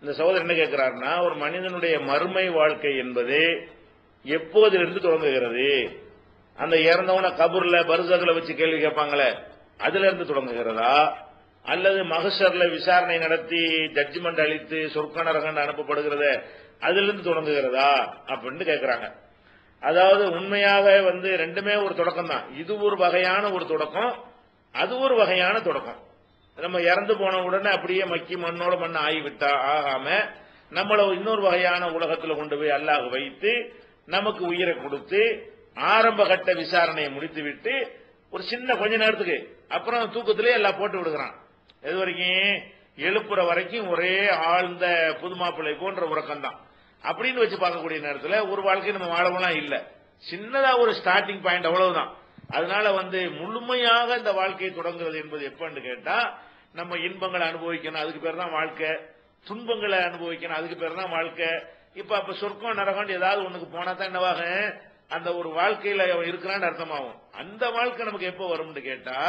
இந்த சகோதரர் என்ன கேட்கிறாருன்னா, ஒரு மனிதனுடைய மறுமை வாழ்க்கை என்பது எப்போதிலிருந்து தொடங்குகிறது? அந்த இறந்தவன கபூர்ல பர்சக்ல வச்சு கேள்வி கேட்பாங்களே, அதுல இருந்து தொடங்குகிறதா, அல்லது மகஷர்ல விசாரணை நடத்தி ஜட்ஜ்மெண்ட் அளித்து சொர்க்க நரகன் அனுப்பப்படுகிறத அதிலிருந்து தொடங்குகிறதா அப்படின்னு கேட்கிறாங்க. அதாவது உண்மையாக ரெண்டுமே ஒரு தொடக்கம் தான். இது ஒரு வகையான ஒரு தொடக்கம், அது ஒரு வகையான தொடக்கம். நம்ம இறந்து போன உடனே அப்படியே மக்கி மண்ணோட மண் ஆகிவிட்டா ஆகாம நம்மள இன்னொரு வகையான உலகத்துல கொண்டு போய் அல்லாஹ் வைத்து நமக்கு உயிரை கொடுத்து ஆரம்ப கட்ட விசாரணையை முடித்து விட்டு ஒரு சின்ன கொஞ்ச நேரத்துக்கு அப்புறம் தூக்கத்திலே எல்லாம் போட்டு விடுகிறான். எது வரைக்கும்? எழுப்புற வரைக்கும் ஒரே ஆழ்ந்த புதுமாப்பிள்ளை போன்ற உறக்கம் தான். அப்படின்னு வச்சு பார்க்கக்கூடிய நேரத்தில் ஒரு வாழ்க்கை நம்ம வாழலாம் இல்ல, சின்னதா ஒரு ஸ்டார்டிங் பாயிண்ட் அவ்வளவுதான். அதனால முழுமையாக இந்த வாழ்க்கையை தொடங்குறது என்பது எப்பன்னு கேட்டா, நம்ம இன்பங்களை அனுபவிக்கணும், அதுக்கு பேர் தான் வாழ்க்கை. துன்பங்களை அனுபவிக்கணும், அதுக்கு பேர் தான் வாழ்க்கை. இப்ப சொர்க்கம் நரகம் ஏதாவது ஒண்ணுக்கு போனா தான் என்னவாக அந்த ஒரு வாழ்க்கையில இருக்கிறான்னு அர்த்தமாகும். அந்த வாழ்க்கை நமக்கு எப்போ வரும்னு கேட்டா,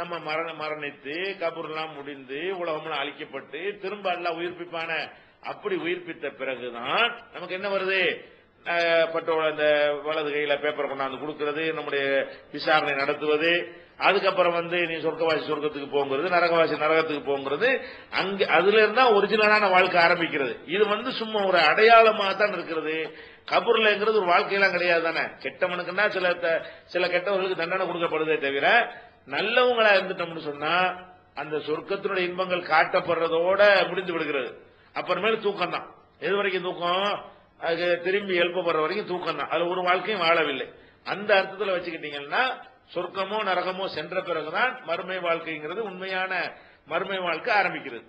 நம்ம மரணித்து கபூர்லாம் முடிந்து உலகம்லாம் அழிக்கப்பட்டு திரும்ப எல்லாம் உயிர்ப்பிப்பான, அப்படி உயிர்ப்பித்த பிறகுதான் நமக்கு என்ன வருது? பட்டோட அந்த வலது கையில பேப்பர் கொண்டாந்து கொடுக்கிறது, நம்முடைய விசாரணை நடத்துவது, அதுக்கப்புறம் நீ சொர்க்கவாசி சொர்க்கத்துக்கு போங்கிறது, நரகவாசி நரகத்துக்கு போங்கிறது. அங்க அதுல இருந்தா ஒரிஜினலான வாழ்க்கை ஆரம்பிக்கிறது. இது சும்மா ஒரு அடையாளமா தான் இருக்கிறது. கபூர்லங்கிறது ஒரு வாழ்க்கையெல்லாம் கிடையாது தானே. கெட்டவனுக்குன்னா சில கெட்டவர்களுக்கு தண்டனை கொடுக்கப்படுதே தவிர, நல்லவங்களா இருந்துட்டோம்னு சொன்னா அந்த சொர்க்கத்தினுடைய இன்பங்கள் காட்டப்படுறதோட முடிந்து விடுகிறது. அப்புறமேல தூக்கம் தான். எது வரைக்கும் தூக்கம்? அது திரும்பி எழுப்பப்படுற வரைக்கும் தூக்கம் தான். அது ஒரு வாழ்க்கையும் வாழவில்லை. அந்த அர்த்தத்தில் வச்சுக்கிட்டீங்கன்னா சொர்க்கமோ நரகமோ சென்ற பிறகுதான் மறுமை வாழ்க்கைங்கிறது உண்மையான மறுமை வாழ்க்கை ஆரம்பிக்கிறது.